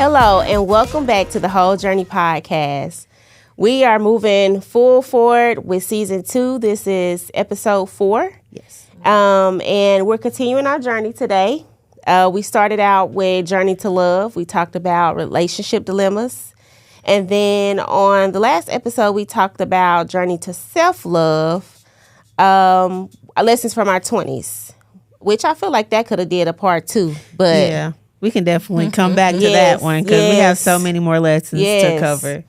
Hello, and welcome back to the Whole Journey Podcast. We are moving full forward with season 2. This is episode 4. Yes. And we're continuing our journey today. We started out with Journey to Love. We talked about relationship dilemmas. And then on the last episode, we talked about Journey to Self-Love, lessons from our 20s, which I feel like that could have did a part 2. But yeah, we can definitely come back to that one because we have so many more lessons to cover.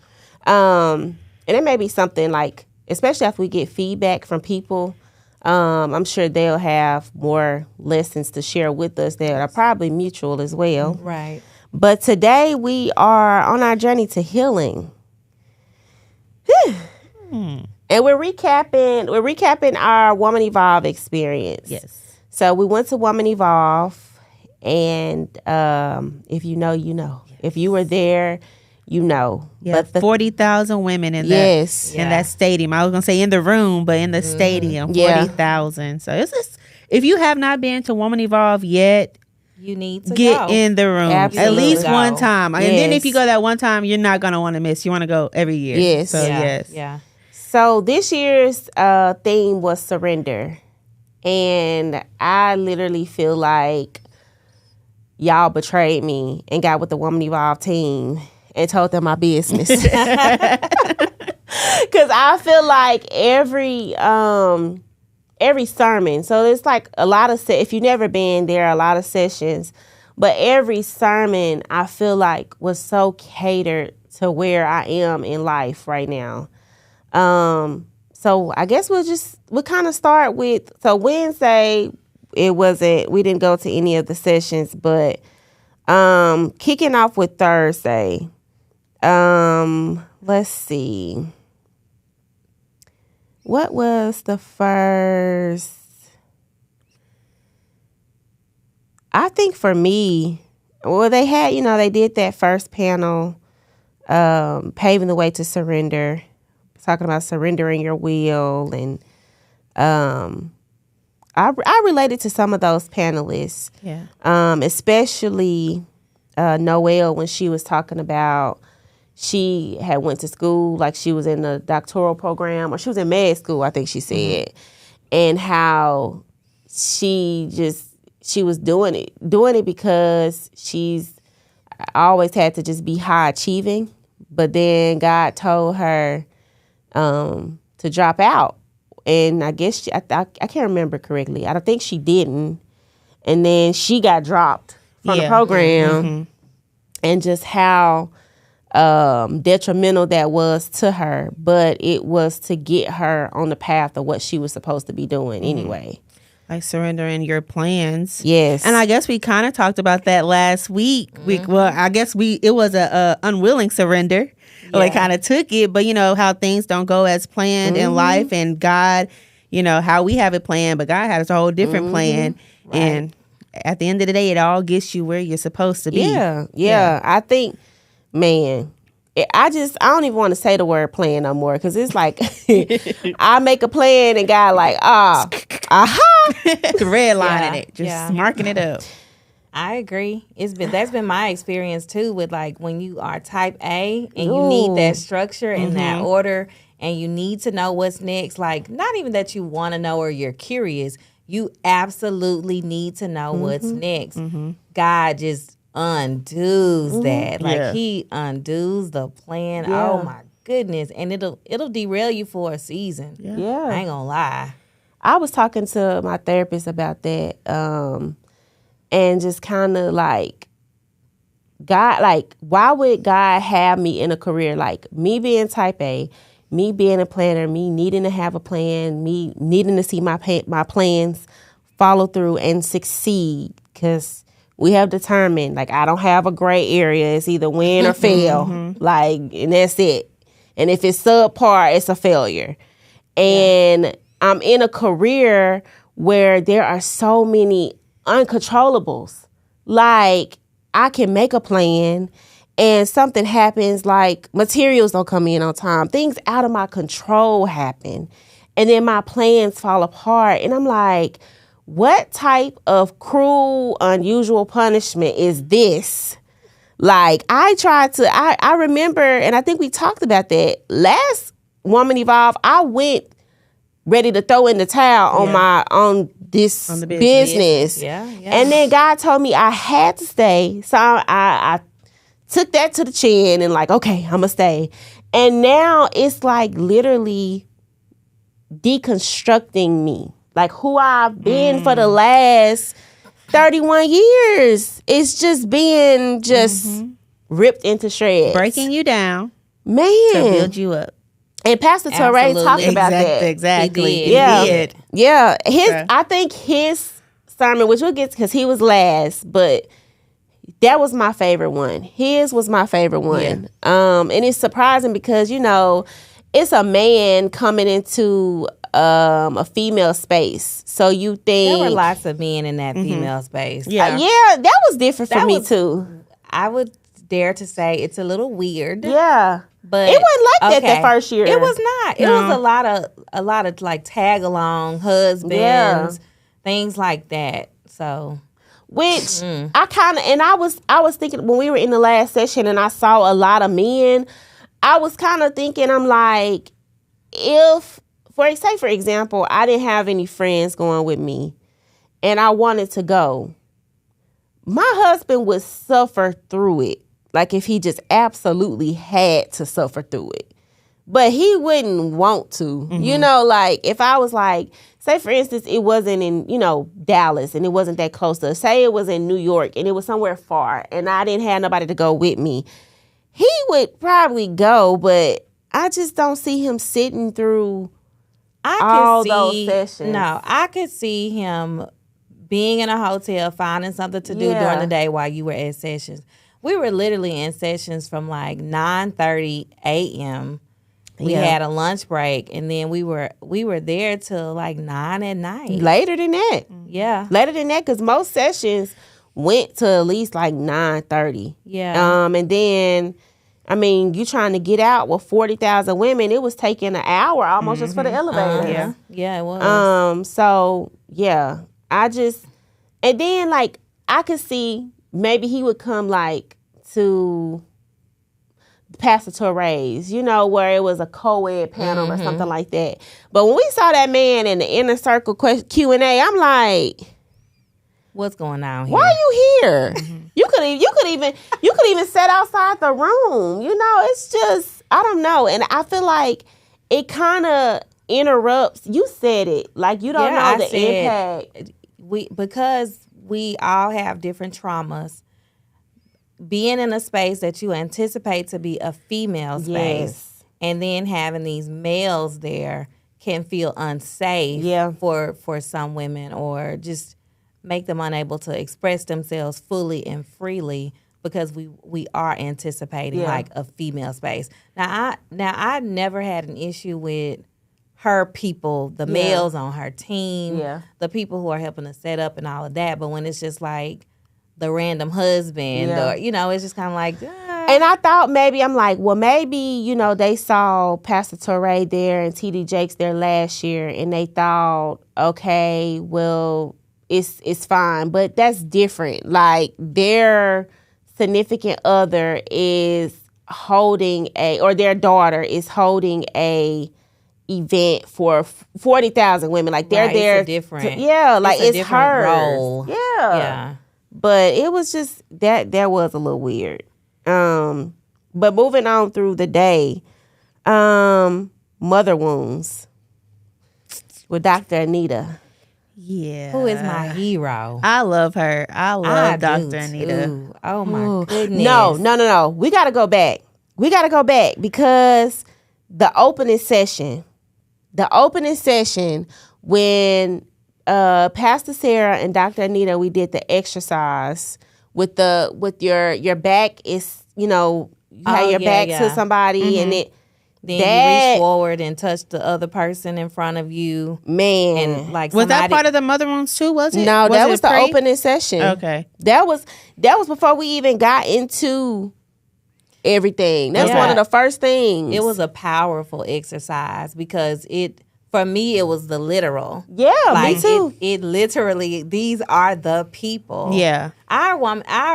And it may be something like, especially after we get feedback from people, I'm sure they'll have more lessons to share with us that are probably mutual as well. Right. But today we are on our journey to healing. And we're recapping our Woman Evolve experience. Yes. So we went to Woman Evolve, and if you know, you know. Yes. If you were there, you know. Yeah, but 40,000 women in that stadium. I was gonna say in the room, but in the stadium, 40,000. So it's just, if you have not been to Woman Evolve yet, you need to get in the room. Absolutely. At least one time. Yes. And then if you go that one time, you're not gonna want to miss. You want to go every year. Yes. So yes. Yeah. So this year's theme was surrender, and I literally feel like y'all betrayed me and got with the Woman Evolve team and told them my business. Because I feel like every sermon, so it's like a lot of, if you've never been, there are a lot of sessions, but every sermon I feel like was so catered to where I am in life right now. So I guess we'll kind of start with, so Wednesday, we didn't go to any of the sessions, but kicking off with Thursday, let's see. What was the first? I think for me, well, they had, they did that first panel, paving the way to surrender, talking about surrendering your will. And I related to some of those panelists, especially Noelle, when she was talking about she had went to school, like she was in a doctoral program, or she was in med school, I think she said, and how she was doing it because she's always had to just be high achieving, but then God told her to drop out, and I guess I can't remember correctly. I don't think she didn't, and then she got dropped from the program, and just how detrimental that was to her, but it was to get her on the path of what she was supposed to be doing anyway. Like surrendering your plans. Yes. And I guess we kind of talked about that last week. I guess it was a unwilling surrender. Yeah. Like kind of took it, but how things don't go as planned in life, and God, how we have it planned, but God has a whole different plan. Right. And at the end of the day, it all gets you where you're supposed to be. Yeah. I think, man, I don't even want to say the word plan no more, because it's like I make a plan and God like, redlining it, just marking it up. I agree. That's been my experience too, with like when you are type A and you need that structure and that order, and you need to know what's next. Like, not even that you want to know or you're curious, you absolutely need to know what's next. God just undoes that. Like he undoes the plan. Oh my goodness. And it'll derail you for a season. I ain't gonna lie. I was talking to my therapist about that, and just kind of like, God, like, why would God have me in a career, like me being type A, me being a planner, me needing to have a plan, me needing to see my plans follow through and succeed? Because we have determined, like, I don't have a gray area. It's either win or fail. Like, and that's it. And if it's subpar, it's a failure. And I'm in a career where there are so many uncontrollables. Like, I can make a plan and something happens, like materials don't come in on time. Things out of my control happen. And then my plans fall apart. And I'm like, what type of cruel, unusual punishment is this? Like, I remember, and I think we talked about that. Last Woman Evolve, I went ready to throw in the towel on this On the business. Yeah. And then God told me I had to stay. So I took that to the chin and like, okay, I'm going to stay. And now it's like literally deconstructing me. Like who I've been for the last 31 years. It's just being ripped into shreds. Breaking you down. Man. To build you up. And Pastor Torrey talked about that. Exactly. He Yeah. did. Yeah. Okay. I think his sermon, which we'll get to because he was last, but that was my favorite one. His was my favorite one. Yeah. And it's surprising because, you know, it's a man coming into a female space. So you think There were lots of men in that female space. yeah, that was different for me too. I would dare to say it's a little weird. Yeah. But it wasn't like that first year. It was not. It was a lot of like tag along husbands, things like that. So, which I kind of, and I was thinking when we were in the last session and I saw a lot of men, I was kind of thinking, I'm like, if for example, I didn't have any friends going with me and I wanted to go, my husband would suffer through it. Like if he just absolutely had to suffer through it. But he wouldn't want to. You know, like if I was like, say for instance, it wasn't in, you know, Dallas and it wasn't that close to us. Say it was in New York and it was somewhere far and I didn't have nobody to go with me. He would probably go, but I just don't see him sitting through those sessions. No, I could see him being in a hotel, finding something to do during the day while you were at sessions. We were literally in sessions from like 9:30 a.m. We had a lunch break, and then we were there till like 9 at night. Later than that. Yeah. Later than that, because most sessions went to at least like 9:30. Yeah. And then, I mean, you trying to get out with 40,000 women, it was taking an hour almost just for the elevator. Yeah, it was. So, yeah, and then like, I could see maybe he would come like to Pastor Torrey's, you know, where it was a co-ed panel or something like that. But when we saw that man in the inner circle Q&A, I'm like, what's going on here? why are you here? You could even sit outside the room. You know, it's just, I don't know. And I feel like it kind of interrupts. You said it, like you don't know the impact. Because we all have different traumas. Being in a space that you anticipate to be a female space and then having these males there can feel unsafe for some women or just make them unable to express themselves fully and freely because we are anticipating like a female space. Now I never had an issue with her people, the males on her team, the people who are helping to set up and all of that. But when it's just like the random husband or, you know, it's just kind of like. And I thought maybe, I'm like, well, maybe, you know, they saw Pastor Torrey there and T.D. Jakes there last year and they thought, okay, well, it's fine. But that's different. Like their significant other is holding or their daughter is holding a event for 40,000 women. Like they're there. It's different. Like it's her role. Yeah. But it was just that was a little weird. But moving on through the day, mother wounds with Dr. Anita. Yeah. Who is my hero? I love her. I love Dr. Anita. Too. Oh my goodness. No. We gotta go back. Because the opening session when Pastor Sarah and Dr. Anita, we did the exercise with your back is, you know, you have your back to somebody and it. Then you reach forward and touch the other person in front of you. Man. And like was that part of the mother wounds too, was it? No, that was the opening session. Okay. That was before we even got into everything. That's one of the first things. It was a powerful exercise because for me, it was the literal. Yeah, like, me too. It literally, these are the people. Yeah. Our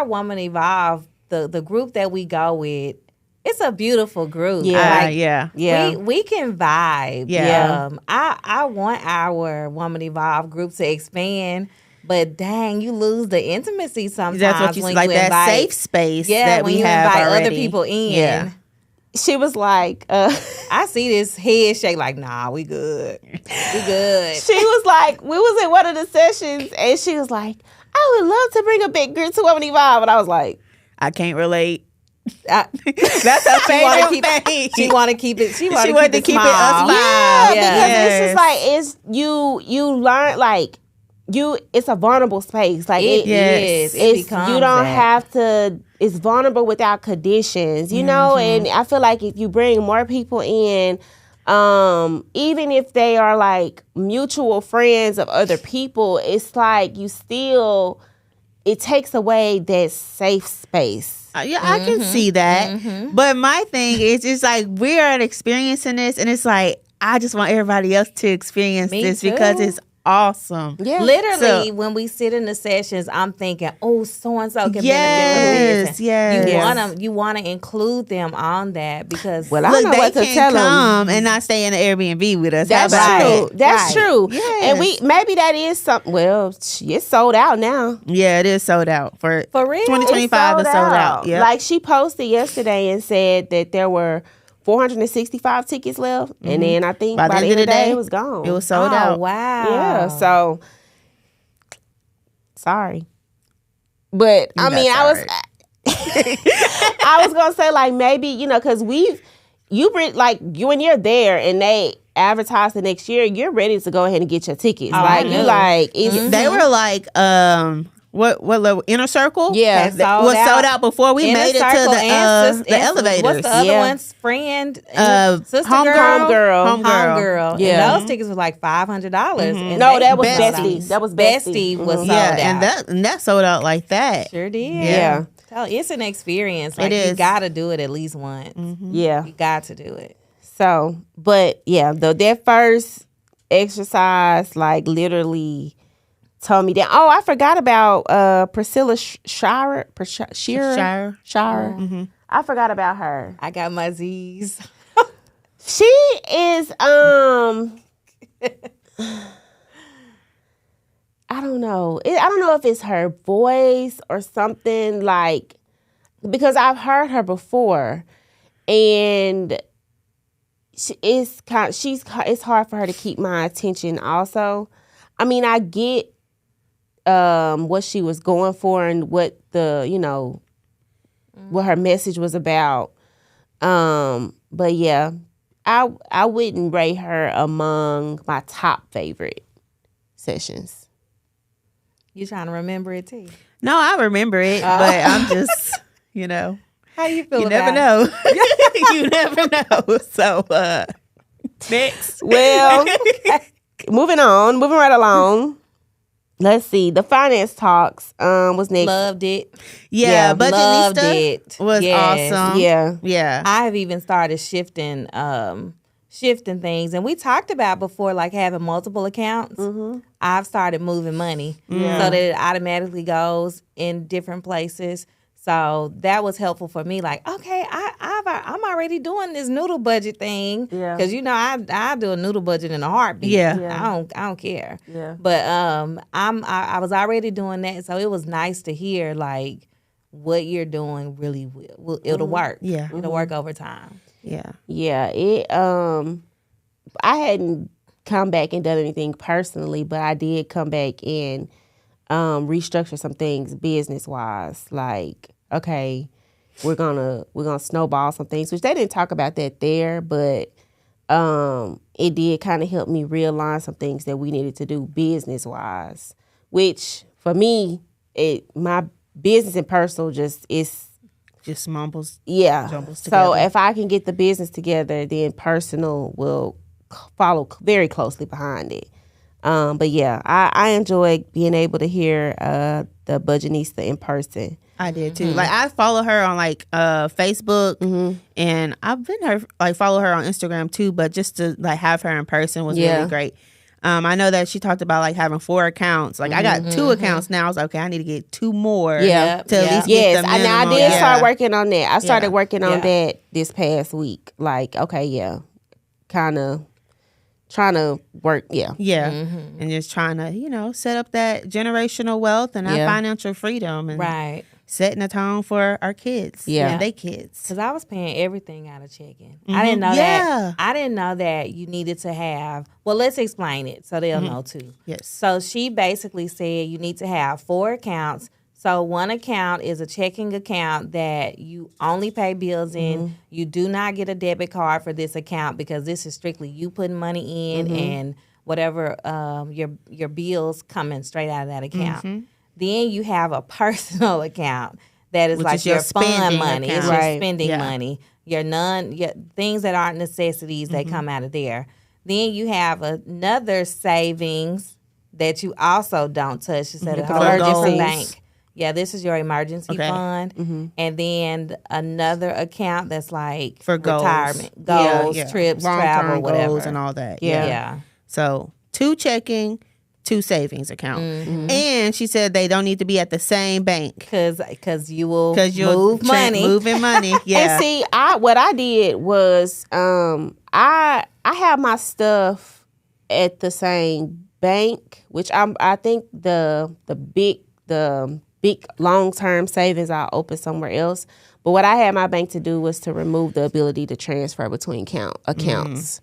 woman evolved the group that we go with, it's a beautiful group. Yeah. Like, we can vibe. Yeah. I want our Woman Evolve group to expand, but dang, you lose the intimacy sometimes. That's what you when see, like you that invite, safe space yeah, that when we you have invite already. other people in. Yeah. She was like, I see this head shake like, nah, we good. We good. she was like, we was in one of the sessions, and she was like, I would love to bring a big group to Woman Evolve. And I was like, I can't relate. That's her favorite thing. She want to keep it. She wanted want to to keep it a small. smile. because Yes. it's just like, it's you learn, like, it's a vulnerable space. Like, It Yes. is. It you becomes don't that. have to, it's vulnerable without conditions, you know? And I feel like if you bring more people in, even if they are like mutual friends of other people, it's like it takes away that safe space. Yeah, I can see that. But my thing is, it's like we are experiencing this, and it's like I just want everybody else to experience Me this too. because it's awesome. Yeah. Literally, So- when we sit in the sessions, I'm thinking, oh, so and so can Yes, benefit from this. yes. You want to include them on that because Well, I Look, know they what to can tell them. come and not stay in the Airbnb with us. That's How about true. that? That's Right. true. Yes. And maybe that is something. Well, it's sold out now. Yeah, it is sold out for real? 2025. It's sold out. Yeah, Like she posted yesterday and said that there were 465 tickets left, and then I think by the end of the day it was gone. It was sold oh out. wow, Yeah. So sorry, but I not mean, sorry. I was gonna say like maybe because you bring like when you're there and they advertise the next year, you're ready to go ahead and get your tickets. I Like you know. like it's, They were like what level? Inner Circle? Yeah. That Was sold out before we Inner made it to Circle and the elevators. What's the other Yeah. one's friend? Sister Homegirl. Homegirl. Yeah. And those tickets were like $500. no, that was Besties. Bestie. That was Bestie. Bestie was sold Yeah, out. and that sold out like that. Sure did. Yeah. Tell- It's an experience. Like It is. you got to do it at least once. Yeah. You got to do it. So, but yeah, that first exercise, like literally told me that. Oh, I forgot about Priscilla Shire. I forgot about her. I got my Z's. She is I don't know. I don't know if it's her voice or something, like, because I've heard her before, and it's hard for her to keep my attention. Also, I mean, I get what she was going for and what what her message was about. But yeah, I wouldn't rate her among my top favorite sessions. You trying to remember it too? No, I remember it, but I'm just, How you feel you about never know. You never know. So, next. Well, moving right along. Let's see. The finance talks was next. Loved it. Yeah, but loved Budgetnista it. was Yes. awesome. Yeah. Yeah. I have even started shifting things, and we talked about before, like having multiple accounts. I've started moving money so that it automatically goes in different places. So that was helpful for me. Like, okay, I'm already doing this noodle budget thing because I do a noodle budget in a heartbeat. Yeah. I don't care. Yeah. But I was already doing that, so it was nice to hear like what you're doing really will it'll work. Yeah. It'll work over time. Yeah. Yeah, it I hadn't come back and done anything personally, but I did come back and restructure some things business wise. Like, okay, we're gonna snowball some things, which they didn't talk about that there, but it did kind of help me realign some things that we needed to do business wise. Which for me, my business and personal just mumbles. Yeah. Jumbles So together. if I can get the business together, then personal will follow very closely behind it. But yeah, I enjoy being able to hear the Budgetnista in person. I did too. Like I follow her on like Facebook, and I've been follow her on Instagram too. But just to like have her in person was really great. I know that she talked about like having 4 accounts. Like I got 2 accounts now. I was like, okay, I need to get 2 more. Yeah. To at least Yes, get the I minimum. did start working on that. I started Yeah. working on that this past week. Like, okay, yeah, kind of trying to work. Yeah. And just trying to set up that generational wealth and our financial freedom and setting the tone for our kids and their kids. Because I was paying everything out of checking. I didn't know that. I didn't know that you needed to have. Well, let's explain it so they'll know too. Yes. So she basically said you need to have 4 accounts. So one account is a checking account that you only pay bills in. You do not get a debit card for this account because this is strictly you putting money in and whatever your bills coming straight out of that account. Then you have a personal account that is like your fun money. It's your spending money. Your things that aren't necessities that come out of there. Then you have another savings that you also don't touch. It's at a whole different bank. Yeah, this is your emergency fund. And then another account that's like for retirement, goals, trips, travel, whatever. Goals and all that. Yeah. So 2 checking, 2 savings account. And she said they don't need to be at the same bank. Because you'll move money. Moving money, yeah. And see, what I did was I have my stuff at the same bank, which I think the big long-term savings I'll open somewhere else. But what I had my bank to do was to remove the ability to transfer between accounts.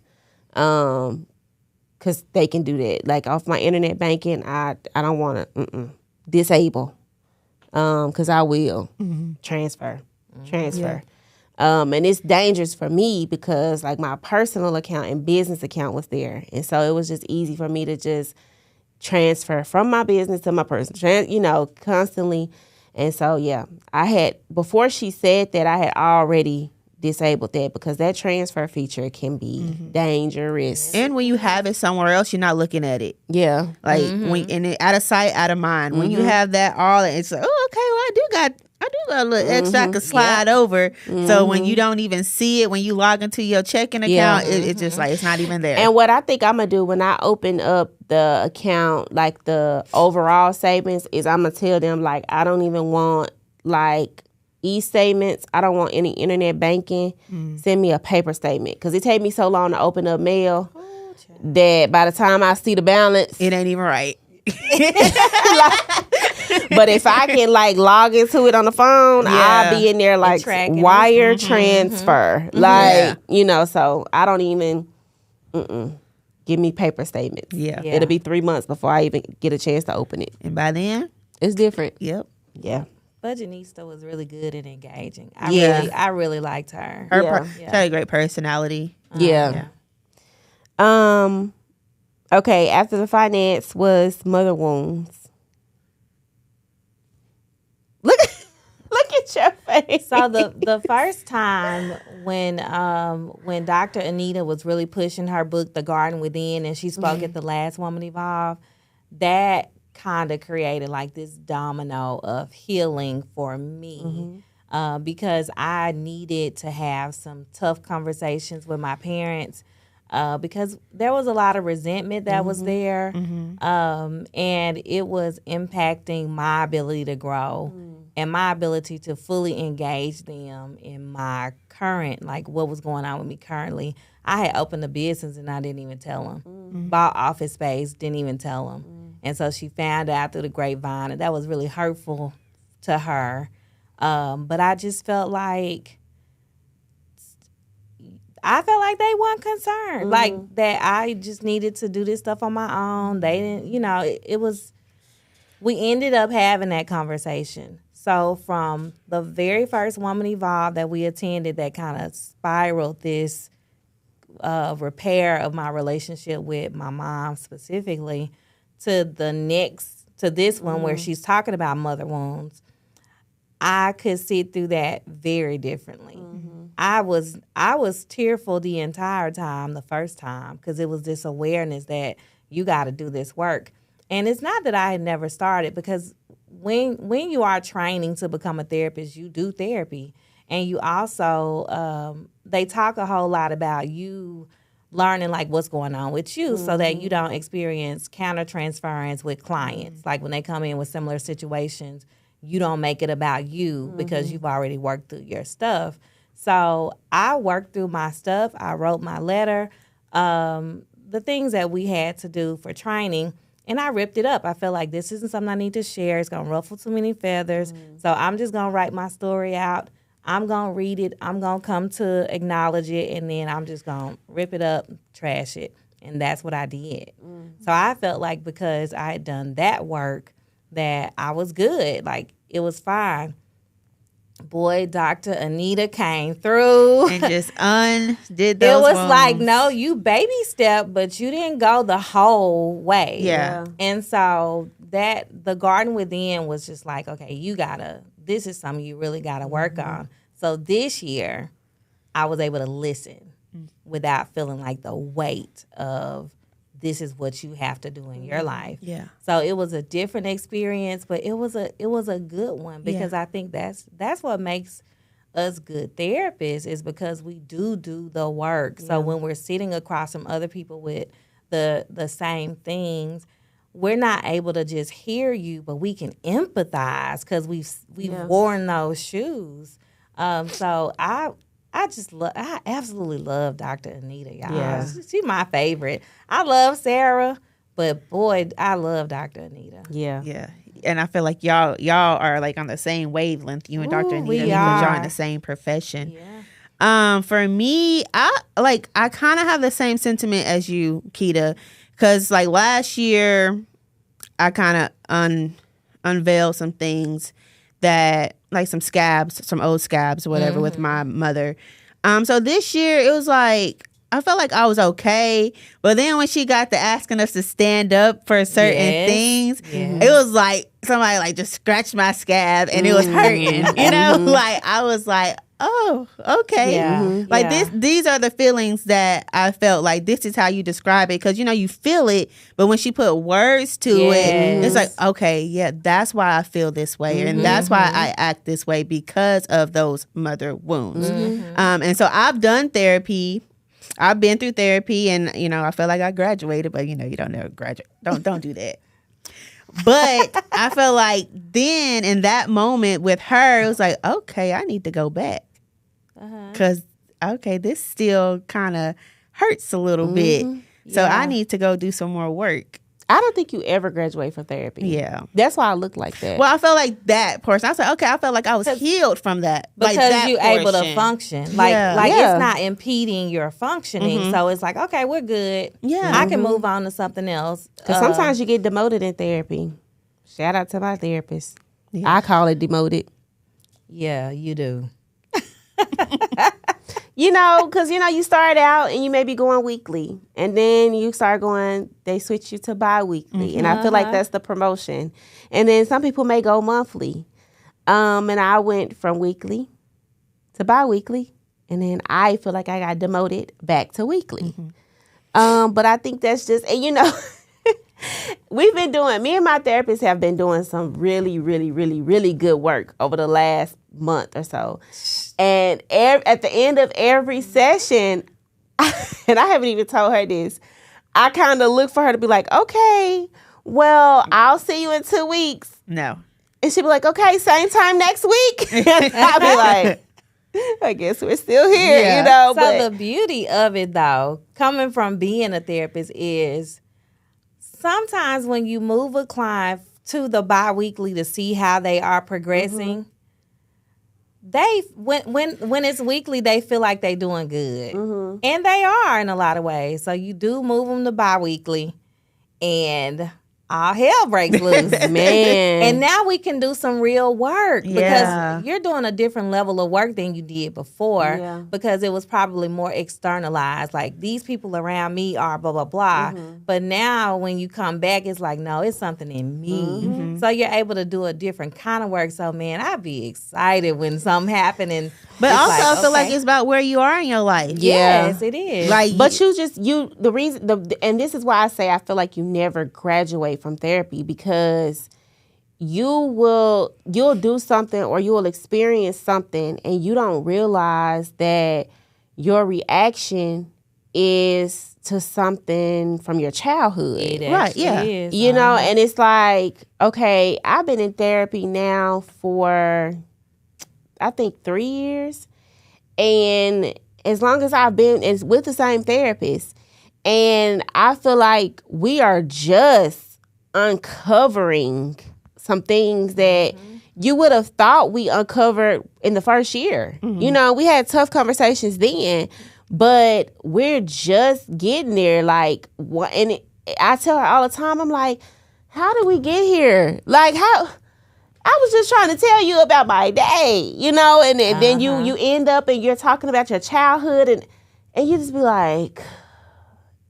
Because they can do that. Like off my internet banking, I don't want to disable. Because I will transfer. And it's dangerous for me because like my personal account and business account was there. And so it was just easy for me to just transfer from my business to my personal, constantly. And so, yeah, before she said that, I had already disabled that because that transfer feature can be dangerous. And when you have it somewhere else, you're not looking at it. Yeah. Like, out of sight, out of mind. When you have that it's like, oh, okay, well, I do got a little extra I could slide over. So when you don't even see it, when you log into your checking account, it's just like it's not even there. And what I think I'm going to do when I open up the account, like the overall savings, is I'm going to tell them, like, I don't even want, like, e-statements. I don't want any internet banking. Send me a paper statement. Because it take me so long to open up mail that by the time I see the balance, it ain't even right. But if I can like log into it on the phone, I'll be in there like wire transfer. So I don't even give me paper statements. Yeah. It'll be 3 months before I even get a chance to open it. And by then, it's different. Yep. Yeah. Budgetnista was really good and engaging. I really liked her. She had a great personality. Okay, after the finance was mother wounds. Look at your face. So the first time when Dr. Anita was really pushing her book, The Garden Within, and she spoke at the last Woman Evolve, that kind of created like this domino of healing for me. Because I needed to have some tough conversations with my parents because there was a lot of resentment that was there, and it was impacting my ability to grow and my ability to fully engage them in my current, like what was going on with me currently. I had opened a business and I didn't even tell them. Bought office space, didn't even tell them. And so she found out through the grapevine, and that was really hurtful to her. But I just felt like they weren't concerned. Like that I just needed to do this stuff on my own. They didn't, it was, we ended up having that conversation. So from the very first Woman Evolve that we attended that kind of spiraled this repair of my relationship with my mom specifically to this one where she's talking about mother wounds, I could sit through that very differently. I was tearful the entire time, the first time, because it was this awareness that you got to do this work. And it's not that I had never started, because when you are training to become a therapist, you do therapy. And you also, they talk a whole lot about you learning like what's going on with you so that you don't experience counter transference with clients. Like when they come in with similar situations, you don't make it about you because you've already worked through your stuff. So I worked through my stuff. I wrote my letter, the things that we had to do for training, and I ripped it up. I felt like this isn't something I need to share. It's going to ruffle too many feathers. So I'm just going to write my story out. I'm going to read it. I'm going to come to acknowledge it, and then I'm just going to rip it up, trash it. And that's what I did. So I felt like because I had done that work that I was good. Like, it was fine. Boy, Dr. Anita came through. And just undid those It was wounds. like, no, you baby step, but you didn't go the whole way. Yeah. And so the garden within was just like, okay, this is something you really gotta work on. So this year, I was able to listen without feeling like the weight of this is what you have to do in your life. Yeah. So it was a different experience, but it was a good one because I think that's what makes us good therapists is because we do the work. So when we're sitting across from other people with the same things, we're not able to just hear you, but we can empathize because we've worn those shoes. So I absolutely love Dr. Anita, y'all. Yeah. She's my favorite. I love Sarah, but boy, I love Dr. Anita. Yeah. Yeah. And I feel like y'all are like on the same wavelength, you and Dr. Anita, we because are. y'all in the same profession. Yeah. For me, I kind of have the same sentiment as you, Keita, because like last year, I kind of unveiled some things that like some old scabs or whatever with my mother. So this year it was like I felt like I was okay, but then when she got to asking us to stand up for certain things, it was like somebody like just scratched my scab and it was hurting. You know, like I was like, oh, okay. Yeah. Like these are the feelings that I felt like this is how you describe it because you feel it, but when she put words to it, it's like, okay, yeah, that's why I feel this way and that's why I act this way because of those mother wounds. And so I've done therapy. I've been through therapy and I feel like I graduated, but you don't never graduate. Don't do that. But I feel like then in that moment with her, it was like, okay, I need to go back. Because, okay, this still kind of hurts a little bit. So I need to go do some more work. I don't think you ever graduate from therapy. Yeah. That's why I look like that. Well, I felt like that portion. I was like, okay, I felt like I was healed from that. Because like that you're able to function. It's not impeding your functioning. So it's like, okay, we're good. Yeah. I can move on to something else. Because sometimes you get demoted in therapy. Shout out to my therapist. I call it demoted. Yeah, you do. Because, you start out and you may be going weekly. And then you start going, they switch you to bi-weekly. And I feel like that's the promotion. And then some people may go monthly. And I went from weekly to bi-weekly. And then I feel like I got demoted back to weekly. But I think that's just, and me and my therapist have been doing some really, really, really, really good work over the last month or so. And at the end of every session, and I haven't even told her this, I kind of look for her to be like, okay, well, I'll see you in 2 weeks. No. And she'll be like, okay, same time next week. And I'll be like, I guess we're still here, So the beauty of it, though, coming from being a therapist is sometimes when you move a client to the bi-weekly to see how they are progressing, they when it's weekly, they feel like they're doing good. And they are in a lot of ways. So you do move them to bi-weekly and all hell breaks loose. Man. And now we can do some real work because you're doing a different level of work than you did before because it was probably more externalized. Like, these people around me are blah, blah, blah. But now when you come back, it's like, no, it's something in me. So you're able to do a different kind of work. So, man, I'd be excited when something happen. But also, I feel like it's about where you are in your life. Yes, it is. Like, but the reason, and this is why I say I feel like you never graduate from therapy, because you'll do something or you will experience something and you don't realize that your reaction is to something from your childhood. It Right, actually yeah. is. You know, and it's like, okay, I've been in therapy now for, I think, 3 years. And as long as I've been, it's with the same therapist. And I feel like we are just uncovering some things that you would have thought we uncovered in the first year. You know, we had tough conversations then, but we're just getting there. Like, what? And I tell her all the time, I'm like, how did we get here? Like, how? I was just trying to tell you about my day, you know, and then you end up and you're talking about your childhood, and you just be like,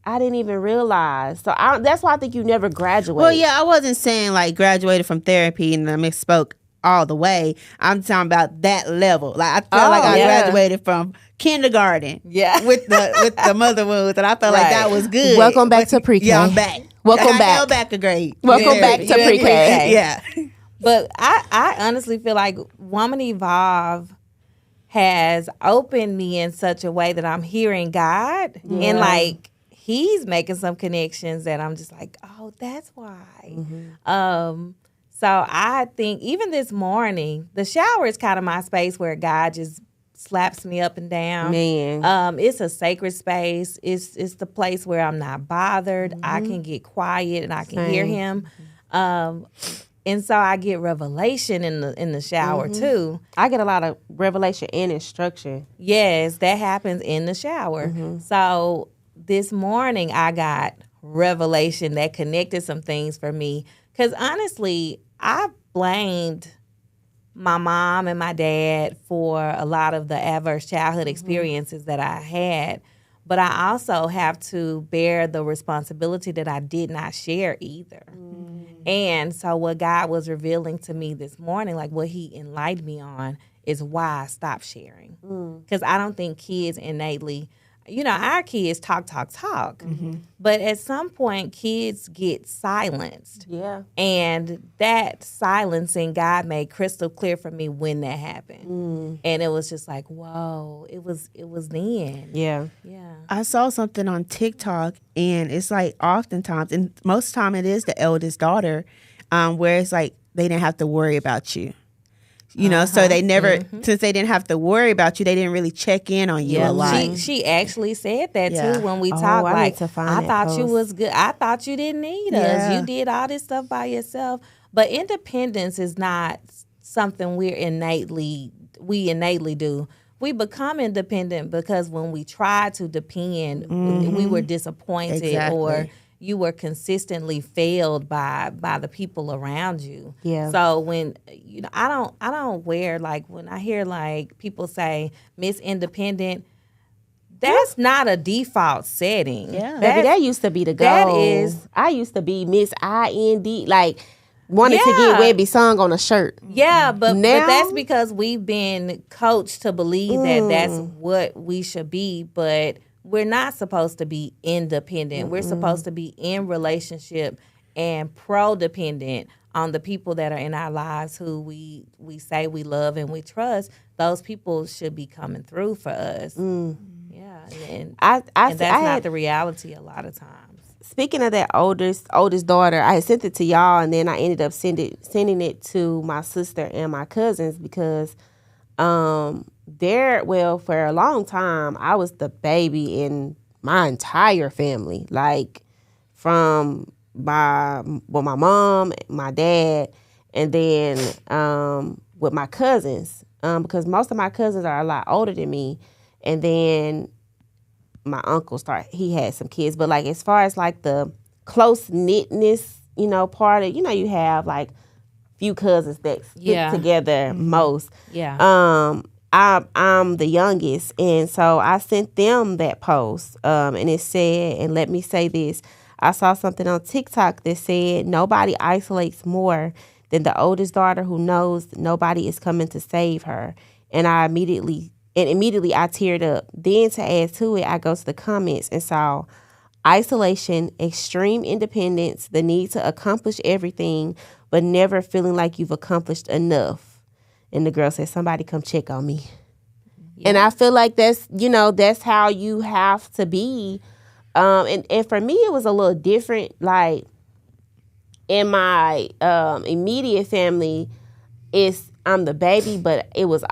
I didn't even realize. So that's why I think you never graduate. Well, yeah, I wasn't saying like graduated from therapy and I misspoke all the way. I'm talking about that level. Like I felt like I graduated from kindergarten. Yeah. with the mother wounds, and I felt like that was good. Welcome back to pre-K. Yeah, I'm back. Welcome back. I go back a grade. Welcome back to pre-K. Yeah. But I honestly feel like Woman Evolve has opened me in such a way that I'm hearing God and like He's making some connections that I'm just like, oh, that's why. So I think even this morning, the shower is kind of my space where God just slaps me up and down. Man. It's a sacred space. It's the place where I'm not bothered. I can get quiet and I can hear Him. And so I get revelation in the shower too. I get a lot of revelation and instruction. Yes, that happens in the shower. So this morning I got revelation that connected some things for me. Because honestly, I blamed my mom and my dad for a lot of the adverse childhood experiences that I had. But I also have to bear the responsibility that I did not share either. And so what God was revealing to me this morning, like what He enlightened me on, is why I stopped sharing. Because I don't think kids innately, you know, our kids talk. But at some point, kids get silenced. Yeah. And that silencing, God made crystal clear for me when that happened. And it was just like, whoa, it was then. Yeah. Yeah. I saw something on TikTok, and it's like oftentimes, and most time it is the eldest daughter, where it's like they didn't have to worry about you. You know, so they never, since they didn't have to worry about you, they didn't really check in on you a lot. She actually said that Yeah. too when we talked. I Like, need to find I that thought you post. was good. I thought you didn't need us. You did all this stuff by yourself. But independence is not something we innately do. We become independent because when we try to depend, we were disappointed or you were consistently failed by the people around you. Yeah. So when I don't wear, like, when I hear like people say Miss Independent, that's not a default setting. Yeah. Baby, that used to be the goal. that is- I used to be Miss IND, like wanted to get Webby sung on a shirt. Yeah, but Now- that's because we've been coached to believe that that's what we should be, but we're not supposed to be independent. We're supposed to be in relationship and pro-dependent on the people that are in our lives who we say we love and we trust. Those people should be coming through for us. Yeah, and that's not the reality a lot of times. Speaking of that oldest daughter, I had sent it to y'all, and then I ended up sending it to my sister and my cousins because for a long time, I was the baby in my entire family. Like from my mom, my dad, and then with my cousins, because most of my cousins are a lot older than me. And then my uncle he had some kids. But like as far as like the close-knitness, part of, you have like few cousins that stick together most. Yeah. I'm the youngest, and so I sent them that post, and it said, and let me say this, I saw something on TikTok that said nobody isolates more than the oldest daughter who knows nobody is coming to save her. And immediately I teared up. Then to add to it, I go to the comments and saw isolation, extreme independence, the need to accomplish everything, but never feeling like you've accomplished enough. And the girl said, somebody come check on me. And I feel like that's how you have to be. And for me, it was a little different. Like in my immediate family, I'm the baby, but it was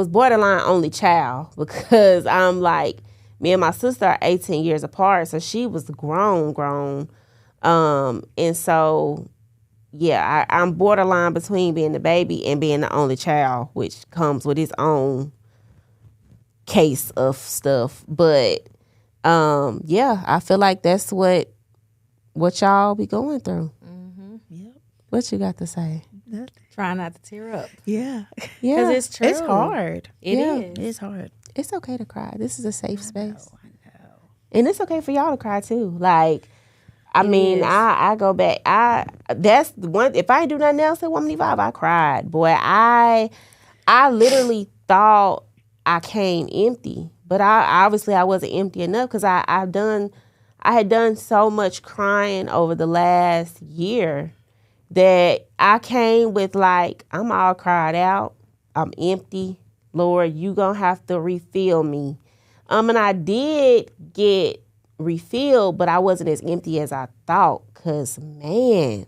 borderline only child because I'm like, me and my sister are 18 years apart, so she was grown. And so, yeah, I'm borderline between being the baby and being the only child, which comes with its own case of stuff. But yeah, I feel like that's what y'all be going through. Mm-hmm. Yep. What you got to say? Try not to tear up. Yeah. Because it's true. It's hard. It is. It's hard. It's okay to cry. This is a safe space. I know. And it's okay for y'all to cry too. Like, I mean, I go back. That's the one. If I ain't do nothing else at Woman Evolve, I cried. Boy, I literally thought I came empty, but I wasn't empty enough because I had done so much crying over the last year that I came with like, I'm all cried out. I'm empty. Lord, you gonna have to refill me. And I did get refilled, but I wasn't as empty as I thought. Cause man,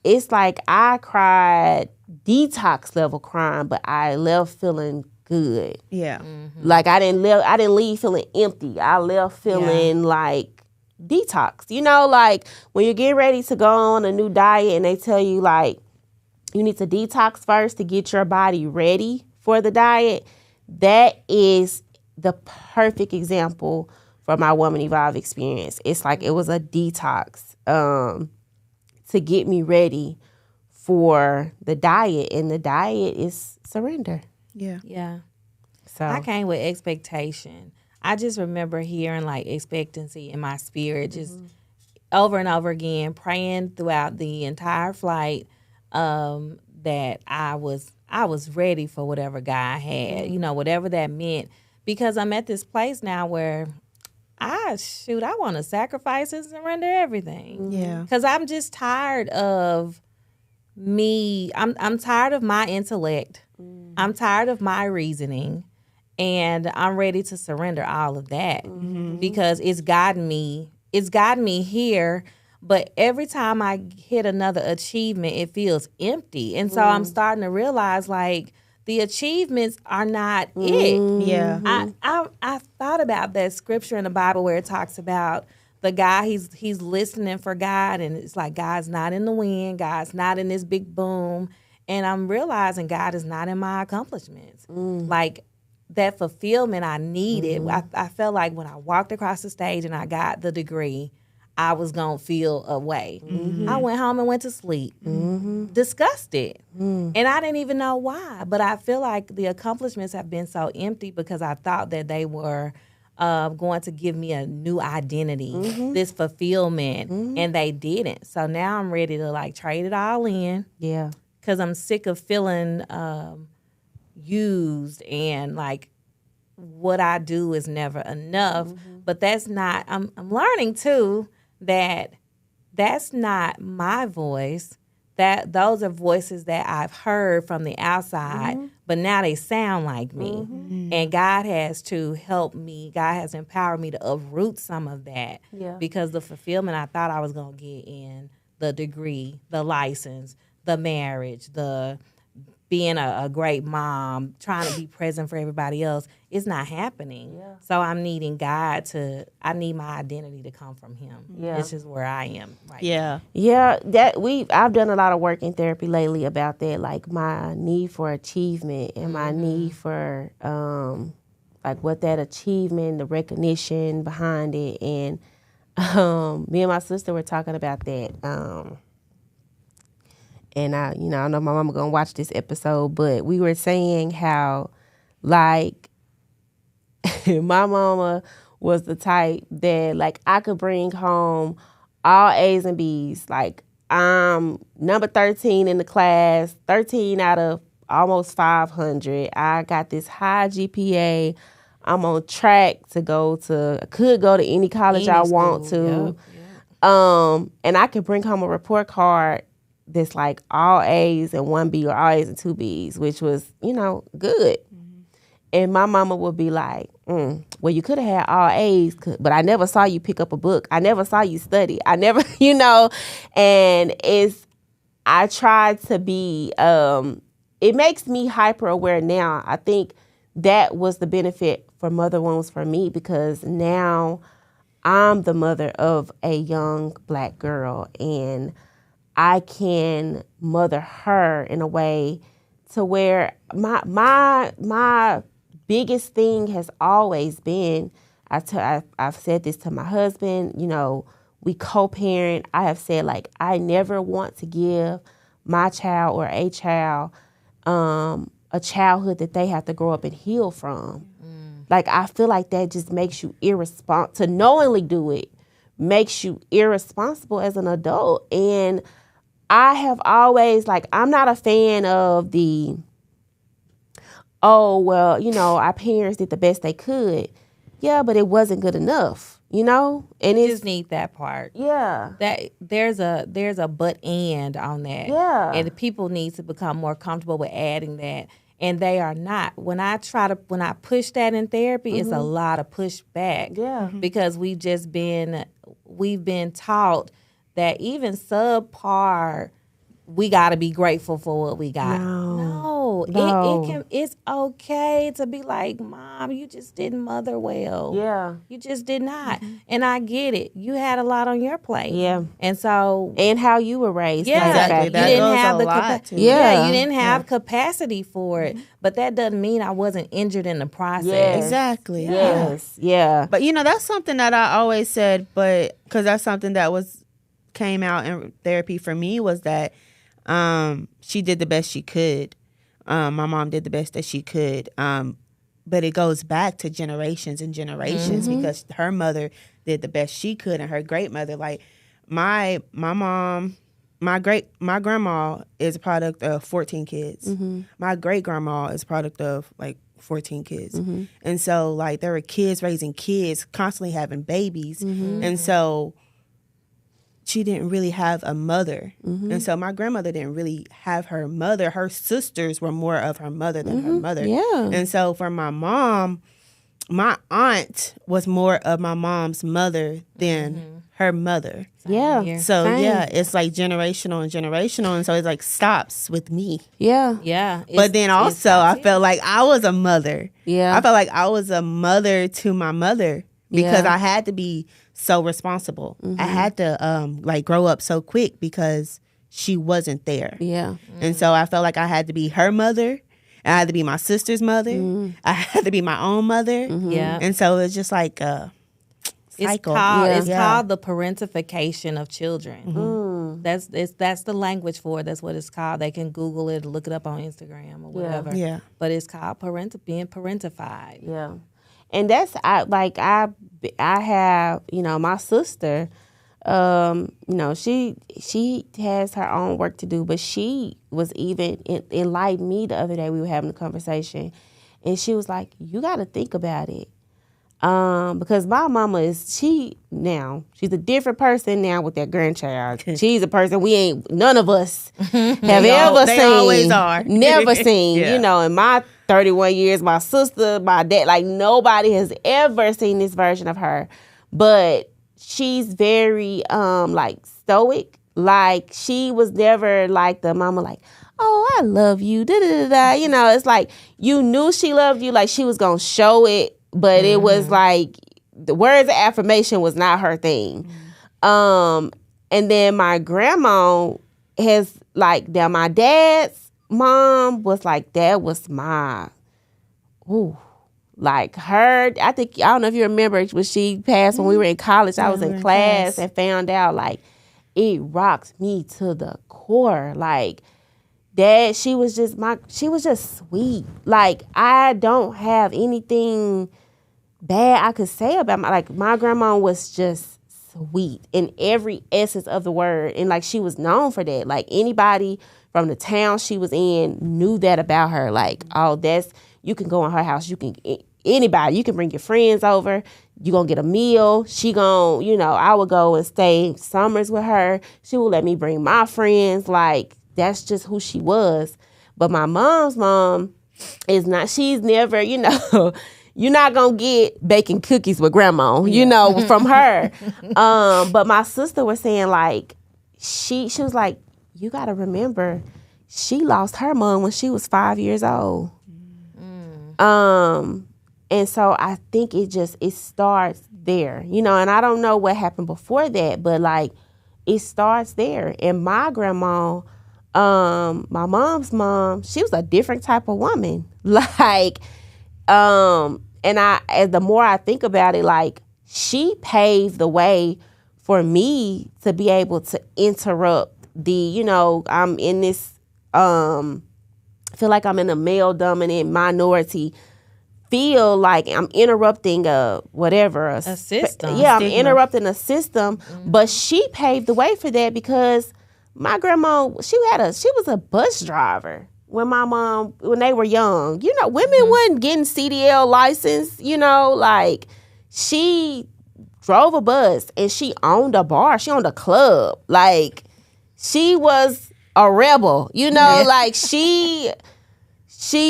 it's like I cried detox level crying, but I left feeling good. Yeah. Mm-hmm. Like I didn't leave feeling empty. I left feeling like detox. Like when you're getting ready to go on a new diet and they tell you like you need to detox first to get your body ready for the diet. That is the perfect example for my Woman Evolve experience. It's like it was a detox to get me ready for the diet, and the diet is surrender. Yeah. Yeah. So I came with expectation. I just remember hearing like expectancy in my spirit, just over and over again, praying throughout the entire flight that I was ready for whatever God had, whatever that meant. Because I'm at this place now where I want to sacrifice and surrender everything. Yeah. Because I'm just tired of me. I'm tired of my intellect. I'm tired of my reasoning. And I'm ready to surrender all of that because it's gotten me here. But every time I hit another achievement, it feels empty. And so I'm starting to realize like the achievements are not it. Yeah. I thought about that scripture in the Bible where it talks about the guy, he's listening for God, and it's like God's not in the wind, God's not in this big boom. And I'm realizing God is not in my accomplishments. Like that fulfillment I needed. I felt like when I walked across the stage and I got the degree, I was going to feel a way. I went home and went to sleep, disgusted. And I didn't even know why. But I feel like the accomplishments have been so empty because I thought that they were going to give me a new identity, this fulfillment, and they didn't. So now I'm ready to like trade it all in. Yeah. Because I'm sick of feeling used and like what I do is never enough. But that's not, I'm learning too that that's not my voice. That those are voices that I've heard from the outside, but now they sound like me. And God has to help me. God has empowered me to uproot some of that because the fulfillment I thought I was going to get in the degree, the license, the marriage, the being a great mom, trying to be present for everybody else, it's not happening. Yeah. So I'm needing I need my identity to come from him. Yeah. This is where I am right now. Yeah, I've done a lot of work in therapy lately about that, like my need for achievement and my need for like what that achievement, the recognition behind it. And me and my sister were talking about that. And I know my mama gonna watch this episode, but we were saying how, like, my mama was the type that, like, I could bring home all A's and B's. Like, I'm number 13 in the class, 13 out of almost 500. I got this high GPA. I'm on track could go to any college I want to. Yep. And I could bring home a report card that's like all A's and 1 B or all A's and 2 B's, which was, good. And my mama would be like, well, you could have had all A's, but I never saw you pick up a book. I never saw you study. I never, and I tried to be, it makes me hyper aware now. I think that was the benefit for Mother Wounds for me, because now I'm the mother of a young Black girl, and I can mother her in a way to where my biggest thing has always been, I've said this to my husband, we co-parent. I have said, like, I never want to give my child or a child a childhood that they have to grow up and heal from. Like, I feel like that just makes you irresponsible. To knowingly do it makes you irresponsible as an adult. And I have always, like, I'm not a fan of the, our parents did the best they could. Yeah, but it wasn't good enough, And you just need that part. Yeah. That there's a but and on that. Yeah. And the people need to become more comfortable with adding that. And they are not. When I push that in therapy, it's a lot of pushback. Yeah. Because we've been taught that even subpar, we got to be grateful for what we got. No. It's okay to be like, Mom, you just didn't mother well. Yeah. You just did not. And I get it. You had a lot on your plate. Yeah. And so. And how you were raised. Yeah. Exactly. That you didn't goes have a the lot too. Yeah. You didn't have capacity for it. But that doesn't mean I wasn't injured in the process. Yes. Exactly. Yes. Yeah. But that's something that I always said, but because that's something that came out in therapy for me, was that she did the best she could. My mom did the best that she could. But it goes back to generations and generations, because her mother did the best she could, and her great mother, like my mom, my grandma is a product of 14 kids. My great grandma is a product of like 14 kids. And so, like, there were kids raising kids, constantly having babies. And so she didn't really have a mother. And so my grandmother didn't really have her mother. Her sisters were more of her mother than her mother. Yeah. And so for my mom, my aunt was more of my mom's mother than her mother. Yeah. So it's like generational and generational. And so it like stops with me. Yeah. Yeah. But then also I felt like I was a mother. Yeah. I felt like I was a mother to my mother, because Yeah. I had to be so responsible. I had to grow up so quick because she wasn't there. Yeah. And so I felt like I had to be her mother. I had to be my sister's mother. I had to be my own mother. Yeah. And so it's just like a cycle. It's called the parentification of children. That's the language for it. That's what it's called. They can Google it, look it up on Instagram or whatever. Yeah. But it's called being parentified. Yeah. And that's I have, my sister, she has her own work to do, but she was even enlightened me the other day. We were having a conversation, and she was like, you got to think about it. Because my mama she's a different person now with that grandchild. She's a person none of us have ever seen. They always are. Never seen, Yeah. in my 31 years, my sister, my dad, like nobody has ever seen this version of her. But she's very, stoic. Like, she was never like the mama, like, oh, I love you, da-da-da-da. It's like, you knew she loved you, like she was going to show it. But it was like, the words of affirmation was not her thing. And then my grandma has, like, now my dad's mom was like, that was my, like her, I don't know if you remember when she passed when we were in college. I was in class and found out, like, it rocked me to the core. Like, that she was just sweet. Like, I don't have anything bad I could say about my grandma was just sweet in every essence of the word. And like, she was known for that. Like, anybody from the town she was in knew that about her. Like, you can go in her house. You can bring your friends over. You gonna get a meal. I would go and stay summers with her. She would let me bring my friends. Like, that's just who she was. But my mom's mom, is not, she's never, you're not gonna get baking cookies with grandma, from her. But my sister was saying, like, she was like, you gotta remember, she lost her mom when she was 5 years old. And so I think it starts there, and I don't know what happened before that, but like it starts there. And my grandma, my mom's mom, she was a different type of woman. Like, and as the more I think about it, like she paved the way for me to be able to interrupt I'm in this, feel like I'm in a male dominant minority, feel like I'm interrupting a system. Yeah, I'm interrupting a system, but she paved the way for that because my grandma, she was a bus driver when they were young. Women wasn't getting CDL license, like she drove a bus and she owned a bar, she owned a club. Like she was a rebel, like she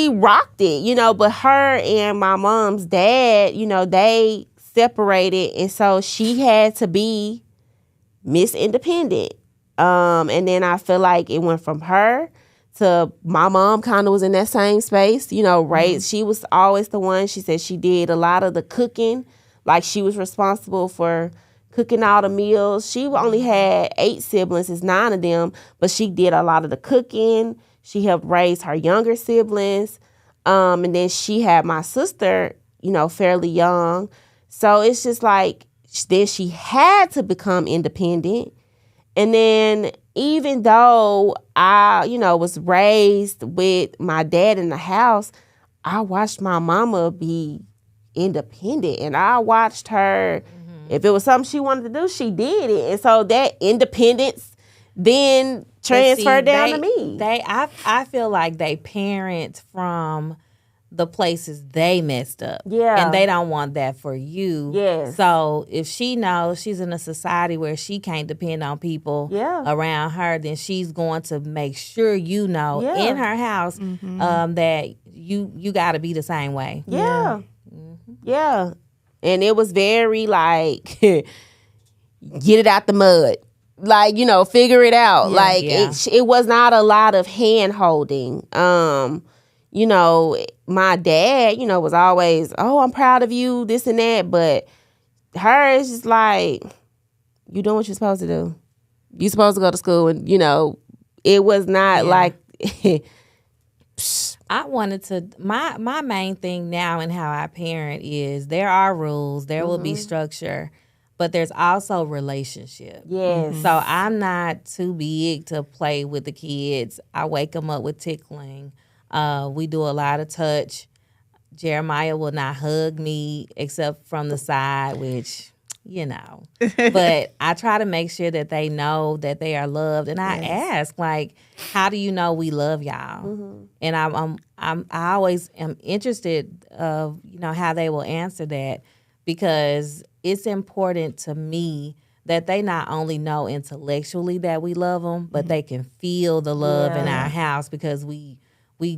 rocked it, but her and my mom's dad, they separated, and so she had to be Miss Independent. And then I feel like it went from her to my mom kind of was in that same space, right? She was always the one. She said she did a lot of the cooking, like she was responsible for cooking all the meals. She only had 8 siblings, it's 9 of them, but she did a lot of the cooking. She helped raise her younger siblings. And then she had my sister, fairly young. So it's just like, then she had to become independent. And then even though I, was raised with my dad in the house, I watched my mama be independent. And I watched her, if it was something she wanted to do, she did it. And so that independence then transferred down to me. I feel like they parent from the places they messed up. Yeah. And they don't want that for you. Yes. So if she knows she's in a society where she can't depend on people around her, then she's going to make sure in her house that you got to be the same way. Yeah. Yeah. And it was very like, get it out the mud. Like, figure it out. It was not a lot of hand holding. My dad, was always, oh, I'm proud of you, this and that. But her is just like, you doing what you're supposed to do. You're supposed to go to school. And, it was not like... I wanted to, my main thing now in how I parent is there are rules, there will be structure, but there's also relationship. Yes. So I'm not too big to play with the kids. I wake them up with tickling. We do a lot of touch. Jeremiah will not hug me except from the side, which, but I try to make sure that they know that they are loved. And I ask, like, how do you know we love y'all? And I always am interested of, how they will answer that, because it's important to me that they not only know intellectually that we love them, but they can feel the love in our house, because we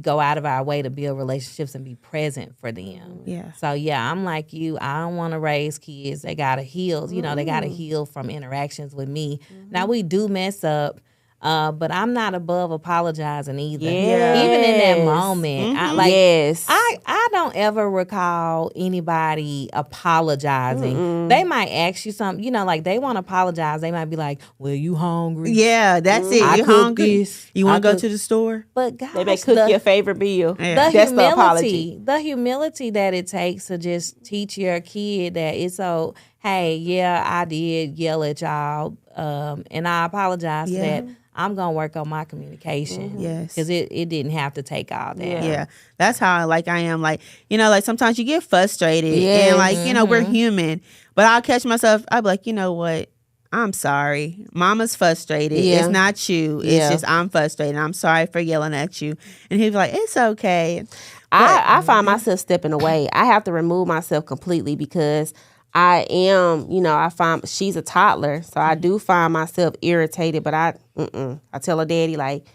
go out of our way to build relationships and be present for them. Yeah. So, I'm like you. I don't want to raise kids. They got to heal. They got to heal from interactions with me. Now, we do mess up, but I'm not above apologizing either. Yes. Even in that moment. Yes. I don't ever recall anybody apologizing. They might ask you something, like they want to apologize. They might be like, well, you hungry? Yeah, that's it. You hungry? You want to go to the store? But gosh, they may cook your favorite meal. Yeah. That's the apology. The humility that it takes to just teach your kid that it's so, hey, yeah, I did yell at y'all, and I apologize for that. I'm going to work on my communication. Yes. Because it didn't have to take all that. Yeah. That's how I am. Like, like sometimes you get frustrated and like, we're human. But I'll catch myself. I'll be like, you know what? I'm sorry. Mama's frustrated. Yeah. It's not you. It's just I'm frustrated. I'm sorry for yelling at you. And he'll be like, it's okay. I find myself stepping away. I have to remove myself completely because I am, I find she's a toddler, so I do find myself irritated. But I tell her daddy, like,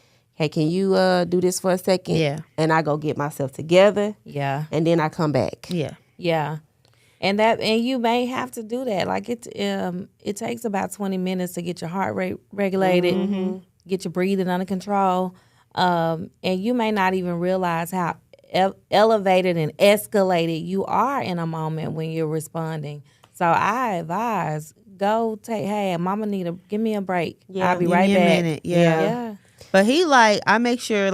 hey, can you do this for a second? Yeah. And I go get myself together. Yeah. And then I come back. Yeah. Yeah. And you may have to do that. Like it takes about 20 minutes to get your heart rate regulated, get your breathing under control. And you may not even realize how elevated and escalated you are in a moment when you're responding. So I advise, hey, mama give me a break. Yeah, I'll be right give me back. a minute. Yeah. But I make sure,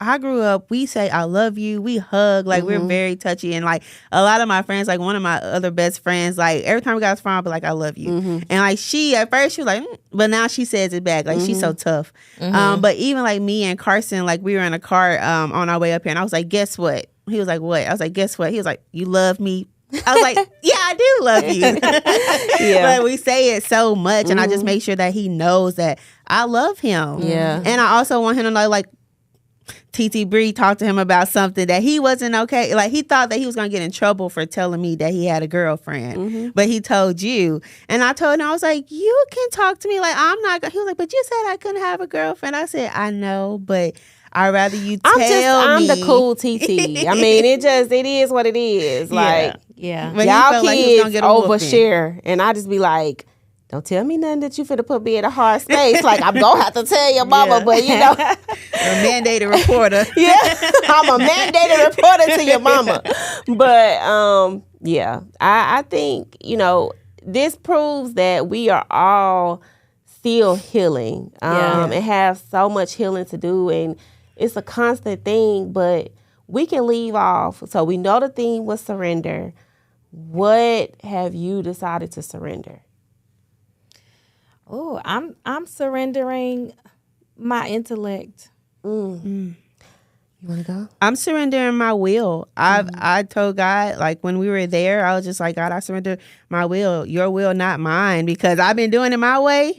I grew up, we say, I love you. We hug. We're very touchy. And, a lot of my friends, one of my other best friends, every time we got to phone, I'll be like, I love you. And, she, at first, she was like, but now she says it back. She's so tough. But even, me and Carson, we were in a car on our way up here. And I was like, guess what? He was like, what? I was like, guess what? He was like, you love me. I was like, yeah, I do love you. Yeah. But we say it so much. And I just make sure that he knows that I love him. Yeah. And I also want him to know, TT Bree talked to him about something that he wasn't okay. He thought that he was going to get in trouble for telling me that he had a girlfriend. But he told you. And I told him, I was like, you can talk to me. I'm not. He was like, but you said I couldn't have a girlfriend. I said, I know, but I'd rather you tell me. I'm the cool TT. I mean, it is what it is. Yeah. But y'all kids get overshare. And I just be like, don't tell me nothing that you finna put me in a hard space. I'm going to have to tell your mama, but a mandated reporter. Yeah, I'm a mandated reporter to your mama. But, I think, this proves that we are all still healing and have so much healing to do. And it's a constant thing, but we can leave off. So we know the theme was surrender. What have you decided to surrender? Oh, I'm surrendering my intellect. You want to go? I'm surrendering my will. I told God, when we were there, I was just like, God, I surrender my will, your will, not mine, because I've been doing it my way,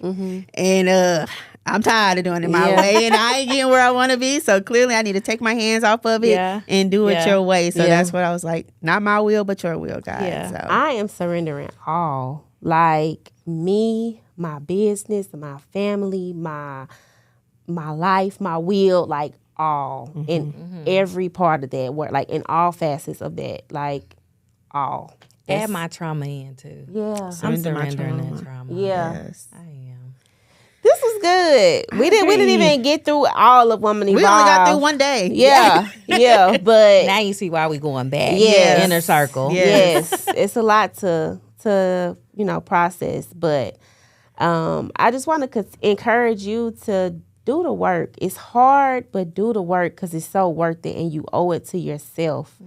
and I'm tired of doing it my way, and I ain't getting where I want to be. So clearly, I need to take my hands off of it and do it your way. So that's what I was like, not my will, but your will, God. Yeah. So I am surrendering all, me, my business, my family, my life, my will, all in every part of that work, in all facets of that, all. Add my trauma in too. Yeah, I'm surrendering that trauma. Yeah, yes. I am. This was good. We didn't even get through all of Woman Evolved. We only got through one day. Yeah, but Now you see why we going back. Yes. Inner circle. Yes, it's a lot to process, but I just want to encourage you to do the work. It's hard, but do the work because it's so worth it, and you owe it to yourself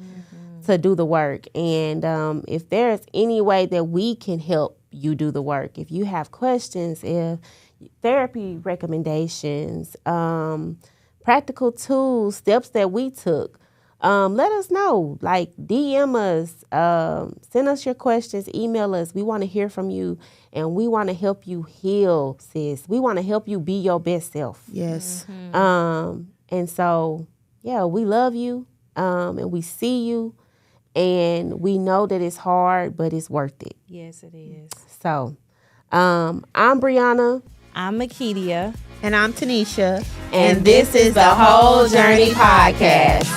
to do the work. And if there's any way that we can help you do the work, if you have questions, if therapy recommendations, practical tools, steps that we took, let us know. DM us, send us your questions, email us. We want to hear from you, and we want to help you heal, sis. We want to help you be your best self. Yes. And so, we love you, and we see you, and we know that it's hard, but it's worth it. Yes, it is. So, I'm Breonna. I'm Meketia. And I'm Tanisha. And this is the Whole Journey Podcast.